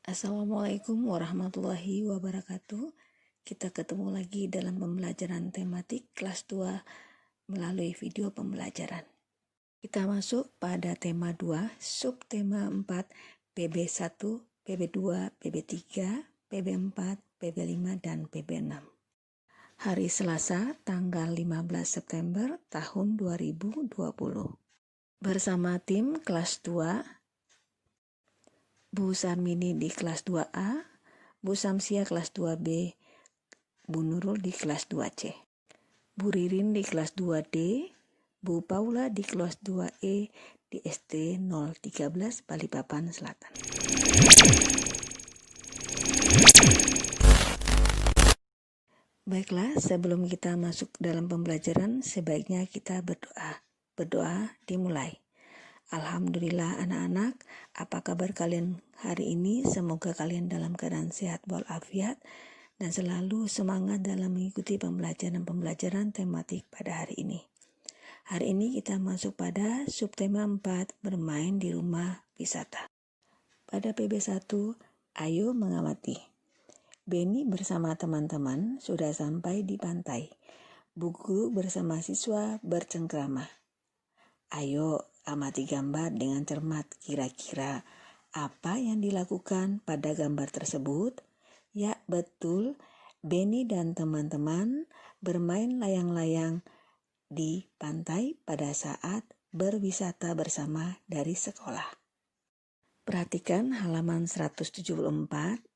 Assalamualaikum warahmatullahi wabarakatuh. Kita ketemu lagi dalam pembelajaran tematik kelas 2 melalui video pembelajaran. Kita masuk pada tema 2, subtema 4, PB1, PB2, PB3, PB4, PB5, dan PB6. Hari Selasa, tanggal 15 September tahun 2020. Bersama tim kelas 2, Bu Sarmini di kelas 2A, Bu Samsia kelas 2B, Bu Nurul di kelas 2C, Bu Ririn di kelas 2D, Bu Paula di kelas 2E di SD 013 Balikpapan Selatan. Baiklah, sebelum kita masuk dalam pembelajaran, sebaiknya kita berdoa. Berdoa dimulai. Alhamdulillah anak-anak, apa kabar kalian hari ini? Semoga kalian dalam keadaan sehat walafiat dan selalu semangat dalam mengikuti pembelajaran tematik pada hari ini. Hari ini kita masuk pada subtema 4, bermain di rumah wisata. Pada PB1, ayo mengamati. Beni bersama teman-teman sudah sampai di pantai. Bu Guru bersama siswa bercengkrama. Ayo amati gambar dengan cermat, kira-kira apa yang dilakukan pada gambar tersebut? Ya, betul, Beni dan teman-teman bermain layang-layang di pantai pada saat berwisata bersama dari sekolah. Perhatikan halaman 174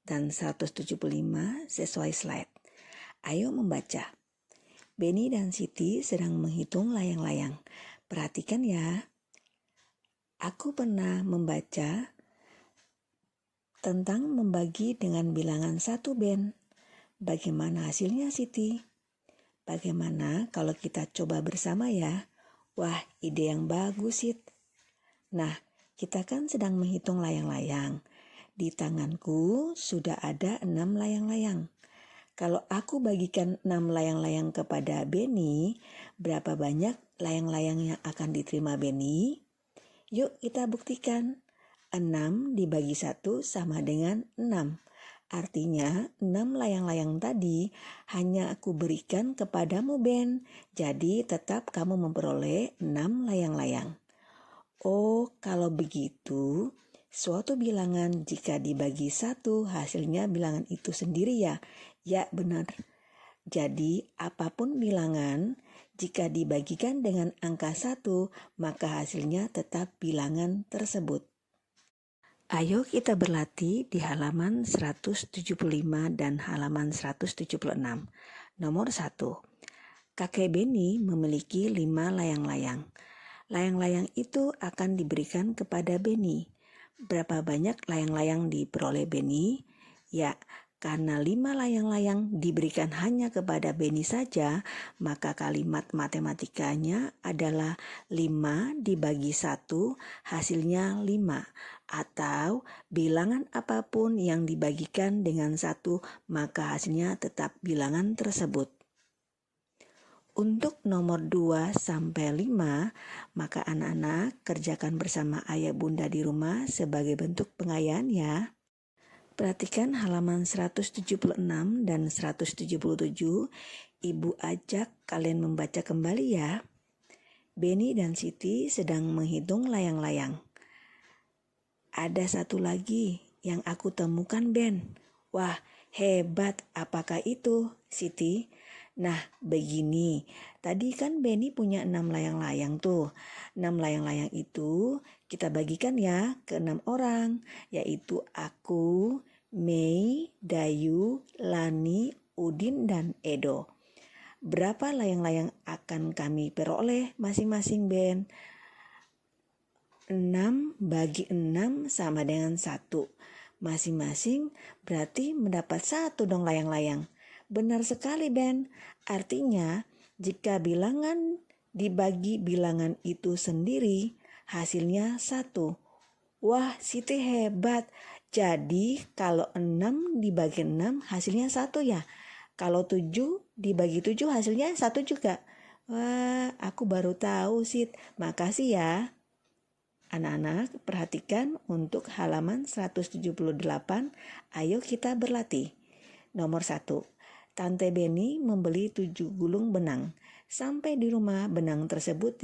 dan 175 sesuai slide. Ayo membaca. Beni dan Siti sedang menghitung layang-layang. Perhatikan ya. Aku pernah membaca tentang membagi dengan bilangan 1, Ben. Bagaimana hasilnya, Siti? Bagaimana kalau kita coba bersama ya? Wah, ide yang bagus, Sit. Nah, kita kan sedang menghitung layang-layang. Di tanganku sudah ada 6 layang-layang. Kalau aku bagikan 6 layang-layang kepada Beni, berapa banyak layang-layang yang akan diterima Beni? Yuk kita buktikan. 6 dibagi 1 sama dengan 6. Artinya 6 layang-layang tadi hanya aku berikan kepadamu, Ben. Jadi tetap kamu memperoleh 6 layang-layang. Oh, kalau begitu, suatu bilangan jika dibagi 1 hasilnya bilangan itu sendiri ya? Ya, benar. Jadi, apapun bilangan, jika dibagikan dengan angka 1, maka hasilnya tetap bilangan tersebut. Ayo kita berlatih di halaman 175 dan halaman 176. Nomor 1. Kakek Beni memiliki 5 layang-layang. Layang-layang itu akan diberikan kepada Beni. Berapa banyak layang-layang diperoleh Beni? Ya, karena 5 layang-layang diberikan hanya kepada Beni saja, maka kalimat matematikanya adalah 5 dibagi 1 hasilnya 5. Atau bilangan apapun yang dibagikan dengan 1, maka hasilnya tetap bilangan tersebut. Untuk nomor 2 sampai 5, maka anak-anak kerjakan bersama ayah bunda di rumah sebagai bentuk pengayaan ya. Perhatikan halaman 176 dan 177. Ibu ajak kalian membaca kembali ya. Beni dan Siti sedang menghitung layang-layang. Ada satu lagi yang aku temukan, Ben. Wah, hebat. Apakah itu, Siti? Nah, begini. Tadi kan Beni punya 6 layang-layang tuh. 6 layang-layang itu kita bagikan ya ke 6 orang. Yaitu aku, Mei, Dayu, Lani, Udin, dan Edo. Berapa layang-layang akan kami peroleh masing-masing, Ben? 6 bagi 6 sama dengan 1. Masing-masing berarti mendapat 1 dong layang-layang. Benar sekali, Ben. Artinya, jika bilangan dibagi bilangan itu sendiri, hasilnya 1. Wah, Siti hebat. Jadi, kalau 6 dibagi 6 hasilnya 1 ya? Kalau 7 dibagi 7 hasilnya 1 juga. Wah, aku baru tahu, Sit. Makasih ya. Anak-anak, perhatikan untuk halaman 178, ayo kita berlatih. Nomor 1, Tante Beni membeli 7 gulung benang. Sampai di rumah, benang tersebut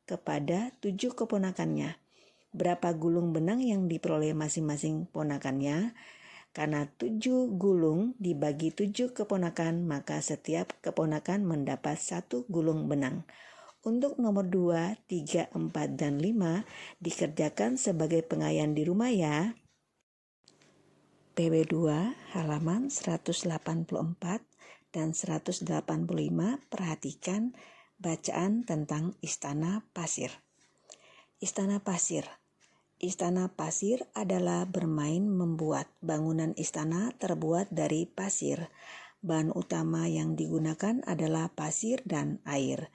kepada 7 keponakannya. Berapa gulung benang yang diperoleh masing-masing ponakannya? Karena 7 gulung dibagi 7 keponakan, maka setiap keponakan mendapat 1 gulung benang. Untuk nomor 2, 3, 4, dan 5 dikerjakan sebagai pengayaan di rumah ya. PB2 halaman 184 dan 185, perhatikan bacaan tentang Istana Pasir. Istana Pasir. Istana pasir adalah bermain membuat. Bangunan istana terbuat dari pasir. Bahan utama yang digunakan adalah pasir dan air.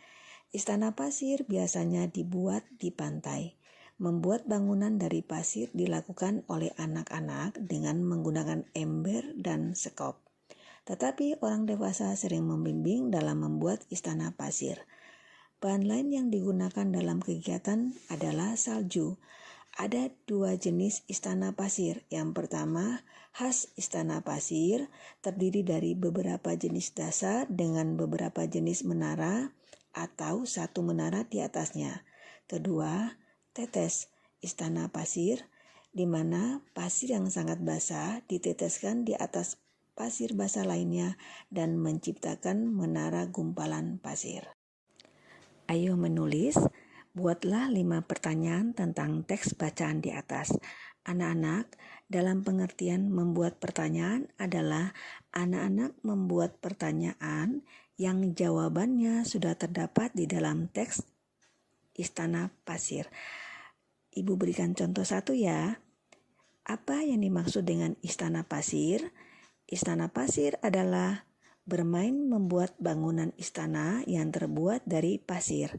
Istana pasir biasanya dibuat di pantai. Membuat bangunan dari pasir dilakukan oleh anak-anak dengan menggunakan ember dan sekop. Tetapi orang dewasa sering membimbing dalam membuat istana pasir. Bahan lain yang digunakan dalam kegiatan adalah salju. Ada 2 jenis istana pasir. Yang pertama, khas istana pasir, terdiri dari beberapa jenis dasar dengan beberapa jenis menara atau satu menara di atasnya. Kedua, tetes istana pasir, di mana pasir yang sangat basah diteteskan di atas pasir basah lainnya dan menciptakan menara gumpalan pasir. Ayo menulis, buatlah 5 pertanyaan tentang teks bacaan di atas. Anak-anak, dalam pengertian membuat pertanyaan adalah anak-anak membuat pertanyaan yang jawabannya sudah terdapat di dalam teks Istana Pasir. Ibu berikan contoh 1 ya. Apa yang dimaksud dengan Istana Pasir? Istana Pasir adalah bermain membuat bangunan istana yang terbuat dari pasir.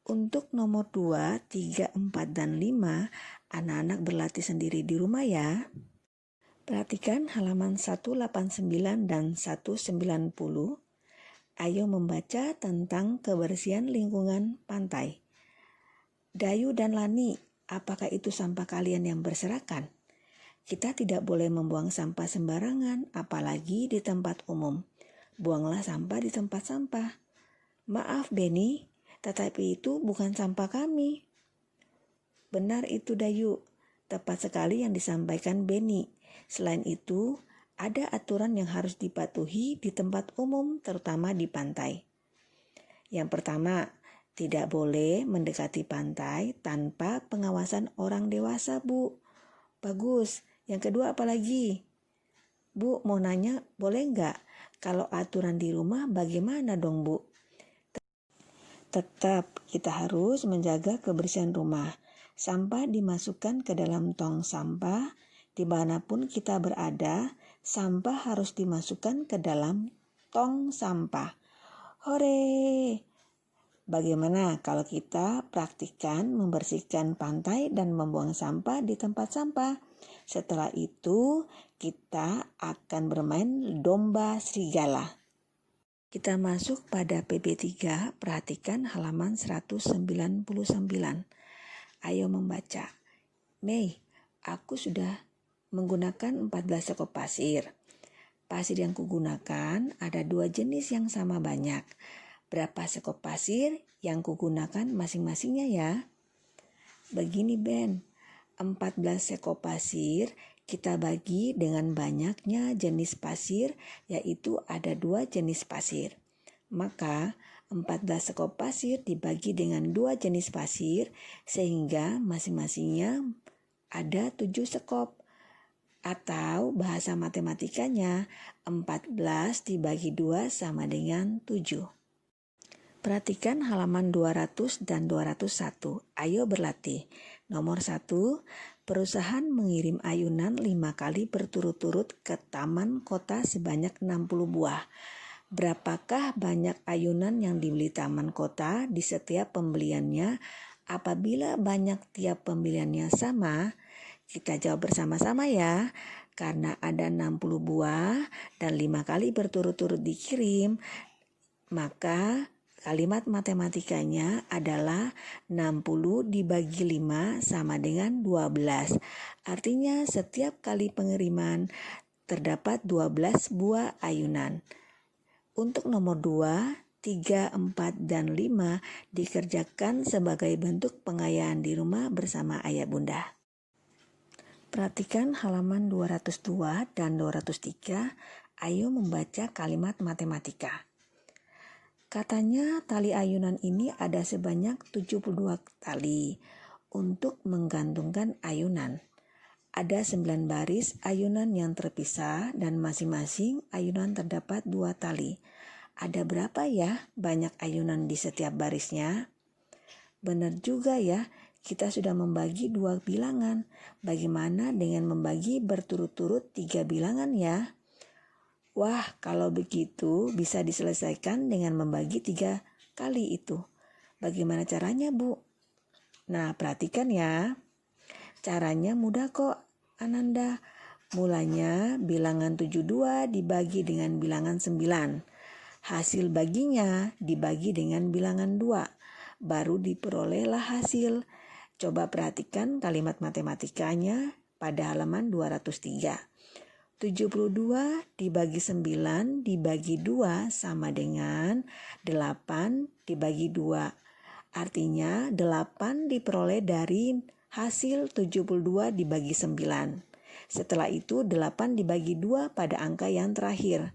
Untuk nomor 2, 3, 4, dan 5, anak-anak berlatih sendiri di rumah ya. Perhatikan halaman 189 dan 190. Ayo membaca tentang kebersihan lingkungan pantai. Dayu dan Lani, apakah itu sampah kalian yang berserakan? Kita tidak boleh membuang sampah sembarangan, apalagi di tempat umum. Buanglah sampah di tempat sampah. Maaf Beni, tetapi itu bukan sampah kami. Benar itu Dayu, tepat sekali yang disampaikan Beni. Selain itu, ada aturan yang harus dipatuhi di tempat umum, terutama di pantai. Yang pertama, tidak boleh mendekati pantai tanpa pengawasan orang dewasa, Bu. Bagus. Yang kedua apa lagi? Bu, mau nanya, boleh nggak? Kalau aturan di rumah bagaimana dong, Bu? Tetap kita harus menjaga kebersihan rumah. Sampah dimasukkan ke dalam tong sampah. Dimanapun kita berada, sampah harus dimasukkan ke dalam tong sampah. Hore! Bagaimana kalau kita praktikkan membersihkan pantai dan membuang sampah di tempat sampah? Setelah itu, kita akan bermain domba serigala. Kita masuk pada PB3, perhatikan halaman 199. Ayo membaca. Mei, aku sudah menggunakan 14 sekop pasir. Pasir yang kugunakan ada 2 jenis yang sama banyak. Berapa sekop pasir yang kugunakan masing-masingnya ya? Begini Ben, 14 sekop pasir kita bagi dengan banyaknya jenis pasir, yaitu ada 2 jenis pasir. Maka 14 sekop pasir dibagi dengan 2 jenis pasir, sehingga masing-masingnya ada 7 sekop. Atau bahasa matematikanya 14 dibagi 2 sama dengan 7. Perhatikan halaman 200 dan 201. Ayo berlatih. Nomor 1, perusahaan mengirim ayunan 5 kali berturut-turut ke taman kota sebanyak 60 buah. Berapakah banyak ayunan yang dibeli taman kota di setiap pembeliannya? Apabila banyak tiap pembeliannya sama, kita jawab bersama-sama ya. Karena ada 60 buah dan 5 kali berturut-turut dikirim, maka Kalimat matematikanya adalah 60 dibagi 5 sama dengan 12. Artinya setiap kali pengiriman terdapat 12 buah ayunan. Untuk nomor 2, 3, 4, dan 5 dikerjakan sebagai bentuk pengayaan di rumah bersama ayah bunda. Perhatikan halaman 202 dan 203. Ayo membaca kalimat matematika. Katanya tali ayunan ini ada sebanyak 72 tali untuk menggantungkan ayunan. Ada 9 baris ayunan yang terpisah dan masing-masing ayunan terdapat 2 tali. Ada berapa ya banyak ayunan di setiap barisnya? Benar juga ya, kita sudah membagi 2 bilangan. Bagaimana dengan membagi berturut-turut 3 bilangan ya? Wah, kalau begitu bisa diselesaikan dengan membagi 3 kali itu. Bagaimana caranya, Bu? Nah, perhatikan ya. Caranya mudah kok, Ananda. Mulanya bilangan 72 dibagi dengan bilangan 9. Hasil baginya dibagi dengan bilangan 2. Baru diperolehlah hasil. Coba perhatikan kalimat matematikanya pada halaman 203. 72 dibagi 9 dibagi 2 sama dengan 8 dibagi 2. Artinya 8 diperoleh dari hasil 72 dibagi 9. Setelah itu 8 dibagi 2 pada angka yang terakhir.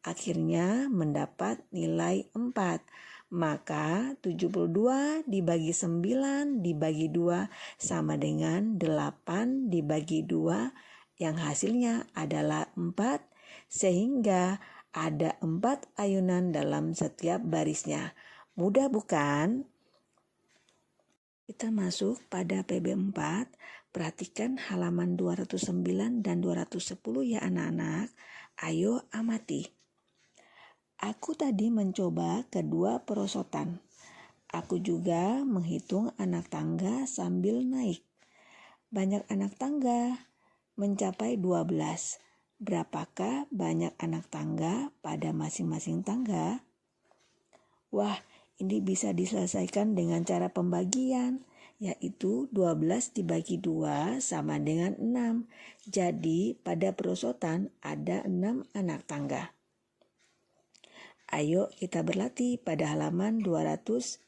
Akhirnya mendapat nilai 4. Maka 72 dibagi 9 dibagi 2 sama dengan 8 dibagi 2 yang hasilnya adalah 4, sehingga ada 4 ayunan dalam setiap barisnya. Mudah bukan? Kita masuk pada PB4, perhatikan halaman 209 dan 210 ya anak-anak. Ayo amati. Aku tadi mencoba kedua perosotan. Aku juga menghitung anak tangga sambil naik. Banyak anak tangga mencapai 12. Berapakah banyak anak tangga pada masing-masing tangga? Wah, ini bisa diselesaikan dengan cara pembagian, yaitu 12 dibagi 2 sama dengan 6. Jadi pada perosotan ada 6 anak tangga. Ayo kita berlatih pada halaman 210.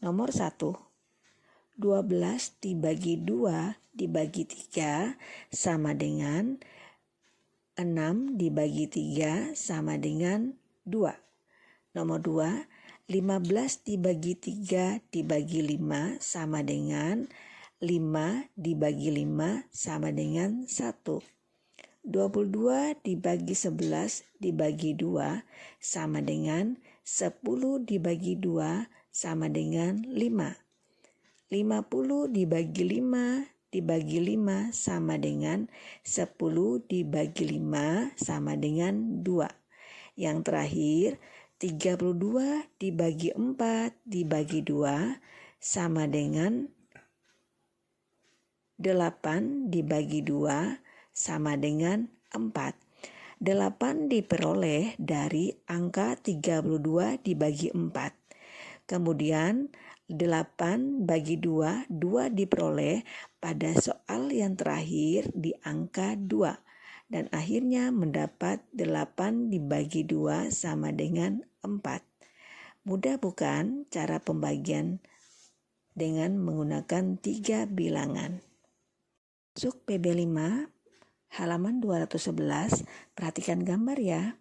Nomor 1. 12 dibagi 2 dibagi 3 sama dengan 6 dibagi 3 sama dengan 2. Nomor 2, 15 dibagi 3 dibagi 5 sama dengan 5 dibagi 5 sama dengan 1. 22 dibagi 11 dibagi 2 sama dengan 10 dibagi 2 sama dengan 5. 50 dibagi 5 dibagi 5 sama dengan 10 dibagi 5 sama dengan 2. Yang terakhir, 32 dibagi 4 dibagi 2 sama dengan 8 dibagi 2 sama dengan 4. 8 diperoleh dari angka 32 dibagi 4. Kemudian 8 bagi 2, 2 diperoleh pada soal yang terakhir di angka 2. Dan akhirnya mendapat 8 dibagi 2 sama dengan 4. Mudah bukan cara pembagian dengan menggunakan 3 bilangan? Masuk PB5, halaman 211, perhatikan gambar ya.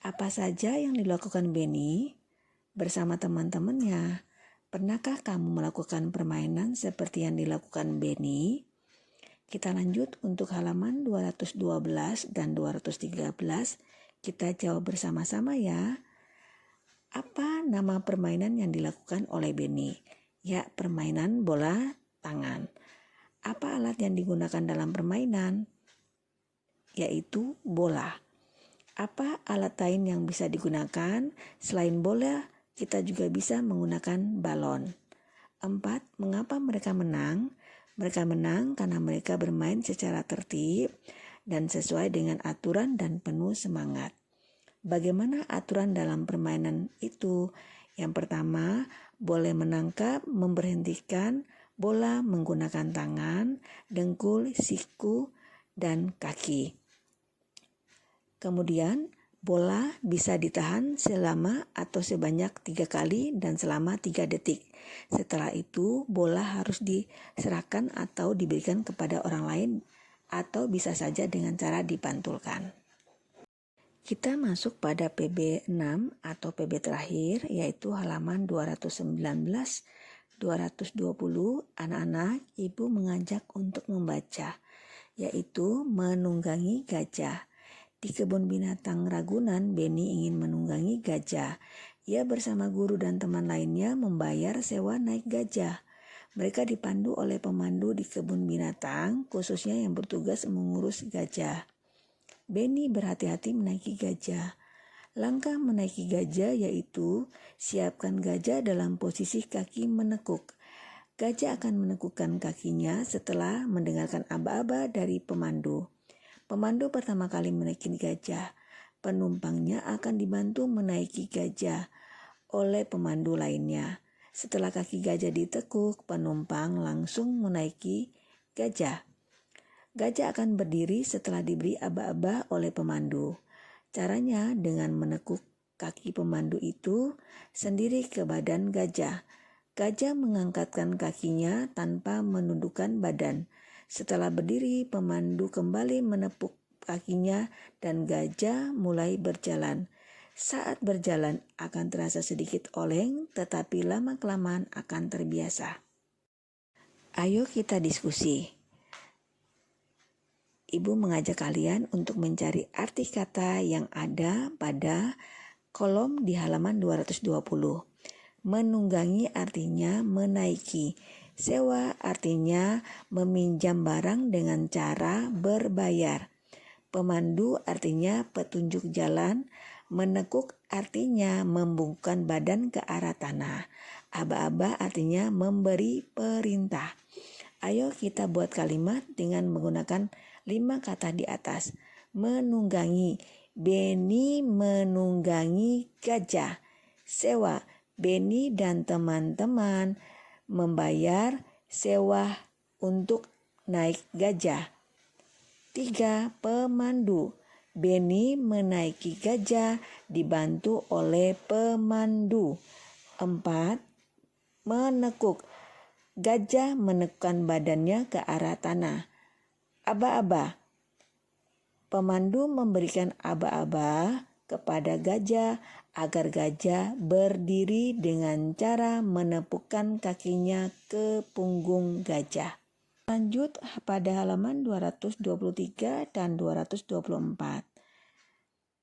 Apa saja yang dilakukan Benny bersama teman-temannya? Pernahkah kamu melakukan permainan seperti yang dilakukan Benny? Kita lanjut untuk halaman 212 dan 213. Kita jawab bersama-sama ya. Apa nama permainan yang dilakukan oleh Benny? Ya, permainan bola tangan. Apa alat yang digunakan dalam permainan? Yaitu bola. Apa alat lain yang bisa digunakan? Selain bola, kita juga bisa menggunakan balon. 4. Mengapa mereka menang? Mereka menang karena mereka bermain secara tertib dan sesuai dengan aturan dan penuh semangat. Bagaimana aturan dalam permainan itu? Yang pertama, boleh menangkap, memberhentikan bola menggunakan tangan, dengkul, siku, dan kaki. Kemudian, bola bisa ditahan selama atau sebanyak 3 kali dan selama 3 detik. Setelah itu, bola harus diserahkan atau diberikan kepada orang lain atau bisa saja dengan cara dipantulkan. Kita masuk pada PB 6 atau PB terakhir, yaitu halaman 219-220. Anak-anak, Ibu mengajak untuk membaca, yaitu menunggangi gajah. Di kebun binatang Ragunan, Beni ingin menunggangi gajah. Ia bersama guru dan teman lainnya membayar sewa naik gajah. Mereka dipandu oleh pemandu di kebun binatang, khususnya yang bertugas mengurus gajah. Beni berhati-hati menaiki gajah. Langkah menaiki gajah yaitu siapkan gajah dalam posisi kaki menekuk. Gajah akan menekukkan kakinya setelah mendengarkan aba-aba dari pemandu. Pemandu pertama kali menaiki gajah. Penumpangnya akan dibantu menaiki gajah oleh pemandu lainnya. Setelah kaki gajah ditekuk, penumpang langsung menaiki gajah. Gajah akan berdiri setelah diberi aba-aba oleh pemandu. Caranya dengan menekuk kaki pemandu itu sendiri ke badan gajah. Gajah mengangkatkan kakinya tanpa menundukkan badan. Setelah berdiri, pemandu kembali menepuk kakinya dan gajah mulai berjalan. Saat berjalan akan terasa sedikit oleng, tetapi lama-kelamaan akan terbiasa. Ayo kita diskusi. Ibu mengajak kalian untuk mencari arti kata yang ada pada kolom di halaman 220. Menunggangi artinya menaiki. Sewa artinya meminjam barang dengan cara berbayar. Pemandu artinya petunjuk jalan. Menekuk artinya membungkukkan badan ke arah tanah. Aba-aba artinya memberi perintah. Ayo kita buat kalimat dengan menggunakan 5 kata di atas. Menunggangi. Beni menunggangi gajah. Sewa. Beni dan teman-teman membayar sewa untuk naik gajah. 3. Pemandu. Beni menaiki gajah dibantu oleh pemandu. 4. Menekuk. Gajah menekukkan badannya ke arah tanah. Aba-aba. Pemandu memberikan aba-aba kepada gajah agar gajah berdiri dengan cara menepukkan kakinya ke punggung gajah. Lanjut pada halaman 223 dan 224.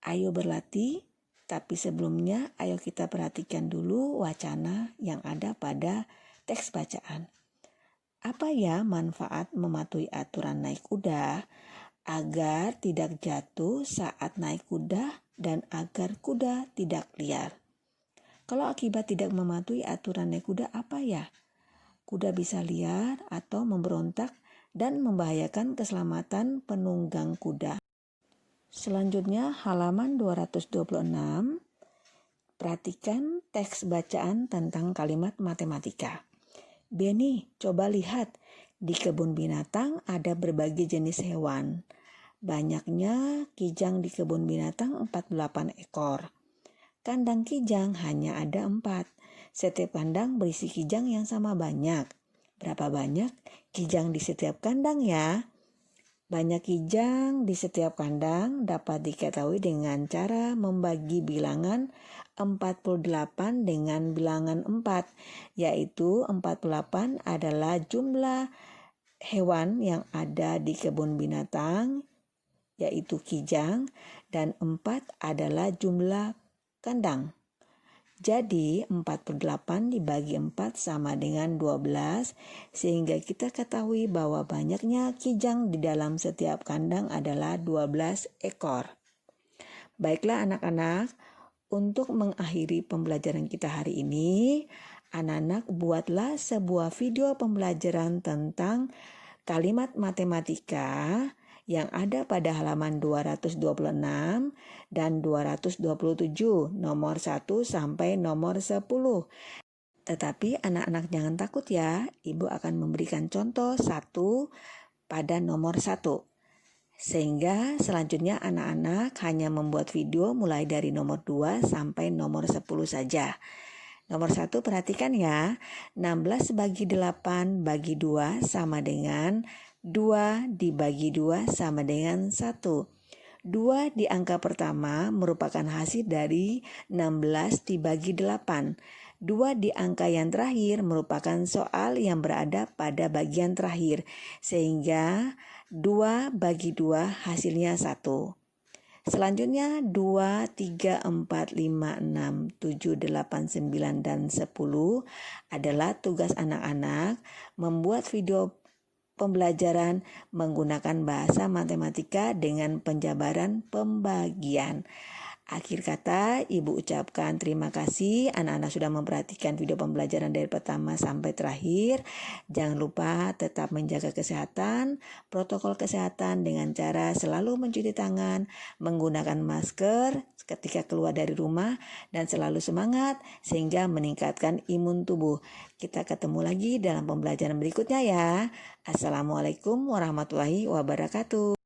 Ayo berlatih, tapi sebelumnya ayo kita perhatikan dulu wacana yang ada pada teks bacaan. Apa ya manfaat mematuhi aturan naik kuda? Agar tidak jatuh saat naik kuda dan agar kuda tidak liar. Kalau akibat tidak mematuhi aturan naik kuda apa ya? Kuda bisa liar atau memberontak dan membahayakan keselamatan penunggang kuda. Selanjutnya halaman 226. Perhatikan teks bacaan tentang kalimat matematika. Beni, coba lihat, di kebun binatang ada berbagai jenis hewan. Banyaknya kijang di kebun binatang 48 ekor. Kandang kijang hanya ada 4. Setiap kandang berisi kijang yang sama banyak. Berapa banyak kijang di setiap kandang ya? Banyak kijang di setiap kandang dapat diketahui dengan cara membagi bilangan 48 dengan bilangan 4, yaitu 48 adalah jumlah hewan yang ada di kebun binatang, yaitu kijang, dan 4 adalah jumlah kandang. Jadi 48 dibagi 4 sama dengan 12, sehingga kita ketahui bahwa banyaknya kijang di dalam setiap kandang adalah 12 ekor. Baiklah anak-anak, untuk mengakhiri pembelajaran kita hari ini, anak-anak buatlah sebuah video pembelajaran tentang kalimat matematika yang ada pada halaman 226 dan 227, nomor 1 sampai nomor 10. Tetapi anak-anak jangan takut ya, Ibu akan memberikan contoh 1 pada nomor 1. Sehingga selanjutnya anak-anak hanya membuat video mulai dari nomor 2 sampai nomor 10 saja. Nomor 1 perhatikan ya, 16 bagi 8 bagi 2 sama dengan 2 dibagi 2 sama dengan 1. 2 di angka pertama merupakan hasil dari 16 dibagi 8. 2 di angka yang terakhir merupakan soal yang berada pada bagian terakhir. Sehingga 2 bagi 2 hasilnya 1. Selanjutnya 2, 3, 4, 5, 6, 7, 8, 9, dan 10 adalah tugas anak-anak membuat video pembelajaran menggunakan bahasa matematika dengan penjabaran pembagian. Akhir kata, Ibu ucapkan terima kasih anak-anak sudah memperhatikan video pembelajaran dari pertama sampai terakhir. Jangan lupa tetap menjaga kesehatan, protokol kesehatan dengan cara selalu mencuci tangan, menggunakan masker ketika keluar dari rumah, dan selalu semangat sehingga meningkatkan imun tubuh. Kita ketemu lagi dalam pembelajaran berikutnya ya. Assalamualaikum warahmatullahi wabarakatuh.